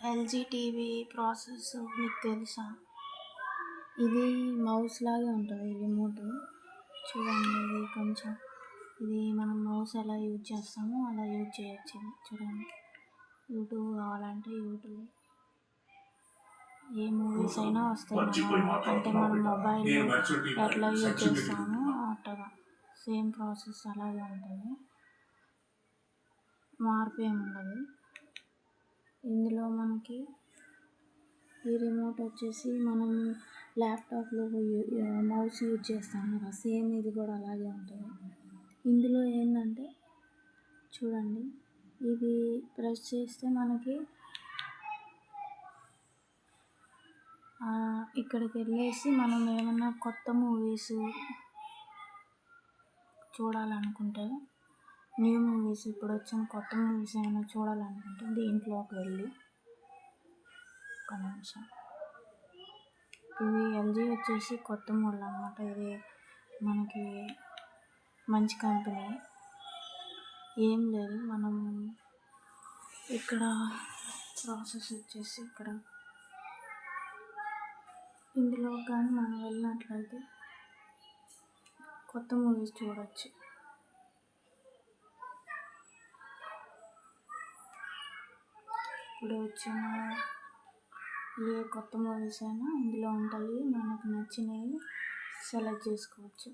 LG TV process మీకు తెలుసా? ఇది మౌస్ లాగే ఉంటుంది రిమోట్. చూడండి, ఇది మనం మౌస్ ఎలా యూజ్ చేస్తామో అలా యూజ్ చేయొచ్చు. ఇది చూడండి, యూట్యూబ్ కావాలంటే యూట్యూబ్, ఏ మూవీస్ అయినా వస్తాయి. అంటే మనం మొబైల్లో ఎట్లా యూజ్ చేస్తామో అట్టగా సేమ్ ప్రాసెస్ అలాగే ఉంటుంది, మార్పు ఏమి ఉండదు. ఇందులో మనకి ఈ రిమోట్ వచ్చేసి మనం ల్యాప్టాప్లో మౌస్ యూజ్ చేస్తాం కదా, సేమ్ ఇది కూడా అలాగే ఉంటుంది. ఇందులో ఏంటంటే చూడండి, ఇది ప్రెస్ చేస్తే మనకి ఇక్కడికి వెళ్ళేసి మనం ఏమన్నా కొత్త మూవీస్ చూడాలనుకుంటే, న్యూ మూవీస్ ఇప్పుడు వచ్చిన కొత్త మూవీస్ ఏమైనా చూడాలనుకుంటే దీంట్లోకి వెళ్ళి, ఒక నిమిషం, ఇది ఎల్జీ వచ్చేసి కొత్త మోడల్ అన్నమాట. ఇది మనకి మంచి కంపెనీ. ఏం లేదు, మనం ఇక్కడ ప్రాసెస్ వచ్చేసి ఇక్కడ ఇందులో కానీ మనం వెళ్ళినట్లయితే కొత్త మూవీస్ చూడవచ్చు. ఇప్పుడు వచ్చిన ఏ కొత్త మూవీస్ అయినా ఇందులో ఉంటాయి. మనకు నచ్చినవి సెలెక్ట్ చేసుకోవచ్చు.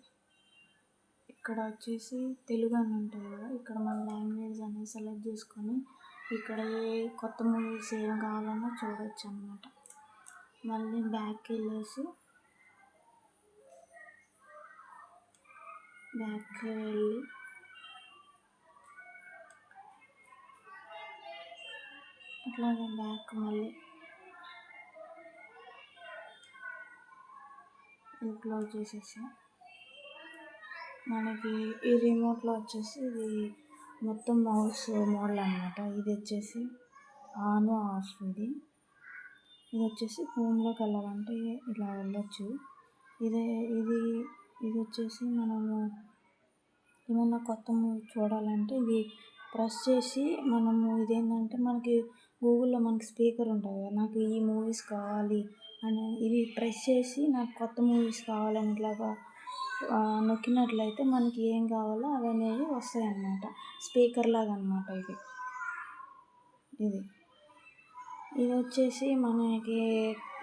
ఇక్కడ వచ్చేసి తెలుగు అని ఉంటుంది కదా, ఇక్కడ మన లాంగ్వేజ్ అనేది సెలెక్ట్ చేసుకొని ఇక్కడ ఏ కొత్త మూవీస్ ఏం కావాలన్నా చూడవచ్చు అన్నమాట. మళ్ళీ బ్యాక్కి వెళ్ళి ఇట్లాగే బ్యాక్ మళ్ళీ క్లోజ్ చేసేసి, మనకి ఈ రిమోట్లో వచ్చేసి ఇది మొత్తం మౌస్ మోడల్ అన్నమాట. ఇది వచ్చేసి ఆన్ ఆఫ్, ఇది వచ్చేసి హోమ్లోకి వెళ్ళాలంటే ఇలా వెళ్ళొచ్చు. ఇది వచ్చేసి మనము ఏమన్నా కొత్త మూవీ చూడాలంటే ఇది ప్రెస్ చేసి మనము, ఇదేంటంటే మనకి గూగుల్లో మనకి స్పీకర్ ఉంటుంది కదా, నాకు ఈ మూవీస్ కావాలి అని ఇది ప్రెస్ చేసి నాకు కొత్త మూవీస్ కావాలని ఇట్లాగా నొక్కినట్లయితే మనకి ఏం కావాలో అవి అనేవి వస్తాయి అన్నమాట. స్పీకర్ లాగా అన్నమాట ఇది వచ్చేసి మనకి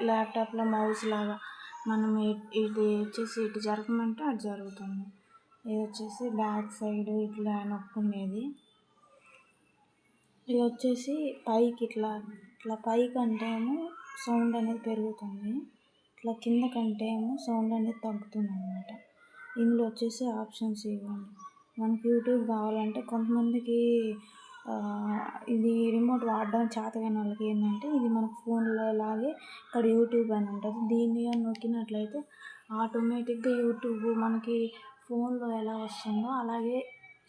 ల్యాప్టాప్లో మౌస్ లాగా మనం ఇది వచ్చేసి ఇటు జరగమంటే అటు జరుగుతుంది. ఇది వచ్చేసి బ్యాక్ సైడ్ ఇట్లా నొక్కునేది. ఇది వచ్చేసి పైకి ఇట్లా పైకి అంటే ఏమో సౌండ్ అనేది పెరుగుతుంది, ఇట్లా కింద కంటే ఏమో సౌండ్ అనేది తగ్గుతుంది అన్నమాట. ఇందులో వచ్చేసి ఆప్షన్స్ ఇవ్వండి. మనకి యూట్యూబ్ కావాలంటే కొంతమందికి ఇది రిమోట్ వాడడం చేతకాని వాళ్ళకి ఏంటంటే, ఇది మనకు ఫోన్లో లాగే ఇక్కడ యూట్యూబ్ అని ఉంటుంది. దీన్ని నొక్కినట్లయితే ఆటోమేటిక్గా యూట్యూబ్ మనకి ఫోన్లో ఎలా వస్తుందో అలాగే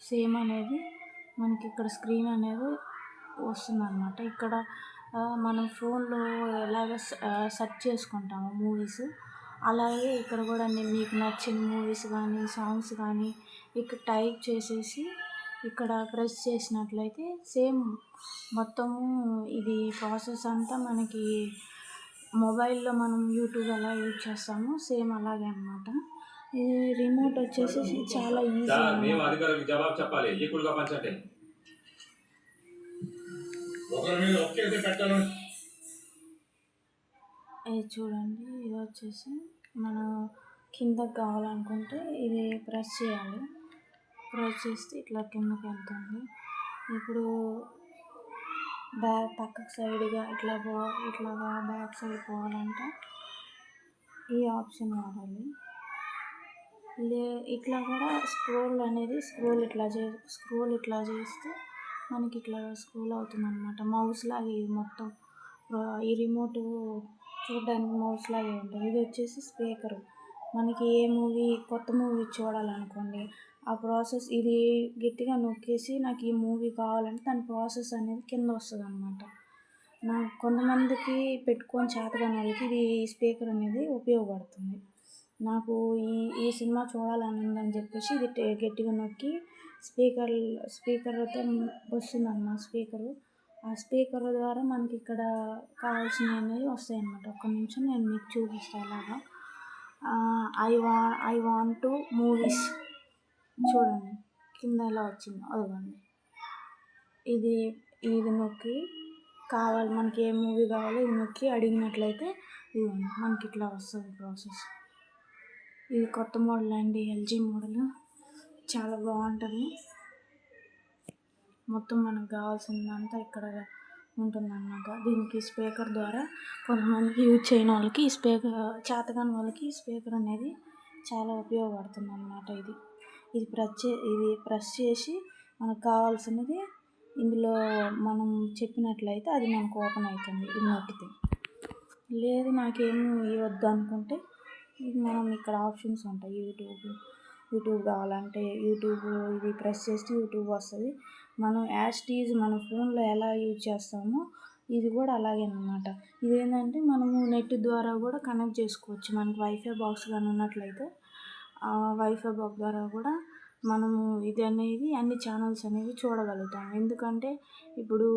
సేమ్ అనేది మనకి ఇక్కడ స్క్రీన్ అనేది వస్తుందన్నమాట. ఇక్కడ మనం ఫోన్లో ఎలాగ సెర్చ్ చేసుకుంటాము మూవీస్, అలాగే ఇక్కడ కూడా మీకు నచ్చిన మూవీస్ కానీ సాంగ్స్ కానీ ఇక్కడ టైప్ చేసేసి ఇక్కడ ప్రెస్ చేసినట్లయితే సేమ్ మొత్తము ఇది ప్రాసెస్ అంతా మనకి మొబైల్లో మనం యూట్యూబ్ ఎలా యూజ్ చేస్తామో సేమ్ అలాగే అన్నమాట. ఈ రిమోట్ వచ్చేసి చాలా ఈజీ అన్నమాట. ఇది చూడండి, ఇది వచ్చేసి మనం కిందకి కావాలనుకుంటే ఇది ప్రెస్ చేయాలి. ప్రెస్ చేస్తే ఇట్లా కిందకి వెళ్తుంది. ఇప్పుడు పక్కకు సైడ్గా ఇట్లాగా బ్యాక్ సైడ్ పోవాలంటే ఈ ఆప్షన్ వాడాలి. ఇట్లా కూడా స్క్రోల్ ఇట్లా చేస్తే మనకి ఇట్లా స్క్రోల్ అవుతుంది అన్నమాట. మౌస్ లాగే ఇది మొత్తం, ఈ రిమోట్ చూడడానికి మౌస్ లాగే ఉంటుంది. ఇది వచ్చేసి స్పీకరు. మనకి ఏ మూవీ కొత్త మూవీ చూడాలనుకోండి, ఆ ప్రాసెస్ ఇది గట్టిగా నొక్కేసి నాకు ఈ మూవీ కావాలంటే దాని ప్రాసెస్ అనేది కింద వస్తుంది అన్నమాట. నాకు కొంతమందికి పెట్టుకొని చేతకాని వాళ్ళకి ఇది స్పీకర్ అనేది ఉపయోగపడుతుంది. నాకు ఈ సినిమా చూడాలని ఉందని చెప్పేసి ఇది గట్టిగా నొక్కి స్పీకర్తో వస్తుందన్నమాట. స్పీకరు ఆ స్పీకర్ ద్వారా మనకి ఇక్కడ కావాల్సినవి అనేవి వస్తాయి అన్నమాట. ఒక్క నిమిషం నేను మీకు చూపిస్తాను అలాగా. ఐ వాంట్ టు మూవీస్ చూడండి కింద ఎలా వచ్చిందో అదిగోండి. ఇది నొక్కి మనకి ఏ మూవీ కావాలో ఇది నొక్కి అడిగినట్లయితే ఇదిగోండి మనకి ఇట్లా వస్తుంది ప్రాసెస్. ఇది కొత్త మోడల్ అండి, ఎల్జీ మోడల్. చాలా బాగుంటుంది. మొత్తం మనకు కావాల్సిందంతా ఇక్కడ ఉంటుందన్నమాట. దీనికి స్పీకర్ ద్వారా కొంతమందికి యూజ్ చేయని వాళ్ళకి ఈ స్పీకర్, చేతకాని వాళ్ళకి ఈ స్పీకర్ అనేది చాలా ఉపయోగపడుతుంది అన్నమాట. ఇది ప్రెస్ చేసి మనకు కావాల్సినది ఇందులో మనం చెప్పినట్లయితే అది మనకు ఓపెన్ అవుతుంది ఇది నొక్కితే. లేదు నాకేమీ వద్దు అనుకుంటే మనం ఇక్కడ ఆప్షన్స్ ఉంటాయి. యూట్యూబ్ కావాలంటే యూట్యూబ్ ఇది ప్రెస్ చేస్తే యూట్యూబ్ వస్తుంది. మనం మన ఫోన్లో ఎలా యూజ్ చేస్తామో ఇది కూడా అలాగే అన్నమాట. ఇదేంటంటే మనము నెట్ ద్వారా కూడా కనెక్ట్ చేసుకోవచ్చు. మనకు వైఫై బాక్స్ కానీ ఉన్నట్లయితే ఆ వైఫై బాక్స్ ద్వారా కూడా మనము అన్ని ఛానల్స్ అనేవి చూడగలుగుతాం. ఎందుకంటే ఇప్పుడు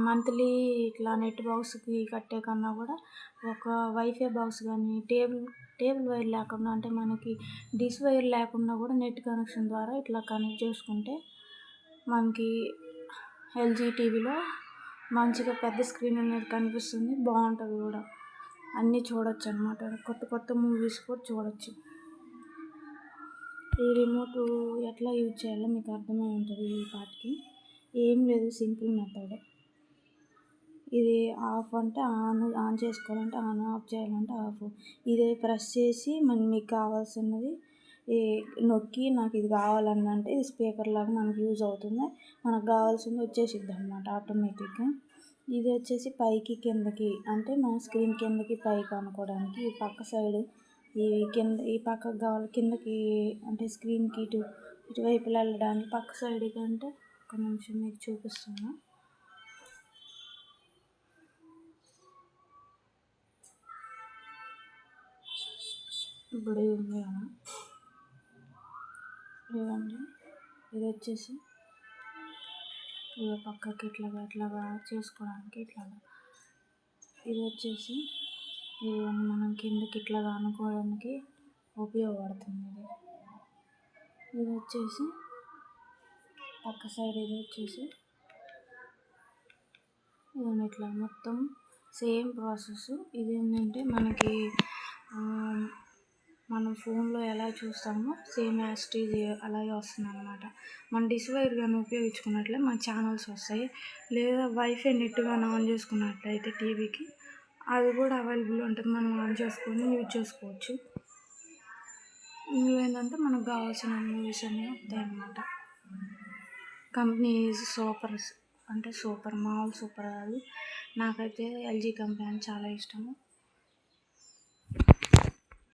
మంత్లీ ఇట్లా నెట్ బాక్స్కి కట్టే కన్నా కూడా ఒక వైఫై బాక్స్ కానీ టేబుల్ వైర్ లేకుండా, అంటే మనకి డిష్ వైర్ లేకుండా కూడా నెట్ కనెక్షన్ ద్వారా ఇట్లా కనెక్ట్ చేసుకుంటే మనకి ఎల్జీ టీవీలో మంచిగా పెద్ద స్క్రీన్ అనేది కనిపిస్తుంది, బాగుంటుంది కూడా. అన్నీ చూడొచ్చు అన్నమాట. కొత్త మూవీస్ కూడా చూడొచ్చు. ఈ రిమోట్ ఎట్లా యూజ్ చేయాలో మీకు అర్థమై ఉంటుంది ఈ పాటికి. ఏం లేదు, సింపుల్ మెథడ్. ఇది ఆఫ్ అంటే ఆన్ చేసుకోవాలంటే ఆన్, ఆఫ్ చేయాలంటే ఆఫ్. ఇదే ప్రెస్ చేసి మీకు కావాల్సినది నొక్కి నాకు ఇది కావాలంటే ఇది స్పీకర్ లాగా మనకు యూజ్ అవుతుంది. మనకు కావాల్సింది వచ్చేసిద్ది అన్నమాట ఆటోమేటిక్గా. ఇది వచ్చేసి పైకి కిందకి, అంటే మన స్క్రీన్ కిందకి పైకి అనుకోవడానికి. ఈ పక్క సైడ్ ఈ పక్కకు కావాలి కిందకి, అంటే స్క్రీన్కి ఇటువైపులు వెళ్ళడానికి పక్క సైడ్ కంటే. ఒక నిమిషం మీకు చూపిస్తాను. ఇప్పుడు ఇది ఉంది కదా, ఇదండి. ఇది వచ్చేసి పక్కకి ఇట్లాగా చేసుకోవడానికి ఇట్లాగా. ఇది వచ్చేసి మనం కిందకి ఇట్లాగా అనుకోవడానికి ఉపయోగపడుతుంది. ఇది వచ్చేసి పక్క సైడ్. ఇది వచ్చేసి ఇవన్నీ ఇట్లా మొత్తం సేమ్ ప్రాసెస్. ఇది ఏంటంటే మనకి మనం ఫోన్లో ఎలా చూస్తామో సేమ్ యాజ్ ఇట్ ఈజ్ అలాగే వస్తుంది అన్నమాట. మన డిష్ వైర్ కానీ ఉపయోగించుకున్నట్లే మన ఛానల్స్ వస్తాయి. లేదా వైఫై నెట్ కానీ ఆన్ చేసుకున్నట్లయితే టీవీకి అది కూడా అవైలబుల్ ఉంటుంది. మనం ఆన్ చేసుకొని యూజ్ చేసుకోవచ్చు. ఇందులో ఏంటంటే మనకు కావాల్సిన మూవీస్ అనేవి వస్తాయి అన్నమాట. కంపెనీ సూపర్, అంటే సూపర్, మామూలు సూపర్ కాదు. నాకైతే ఎల్జీ కంపెనీ చాలా ఇష్టము.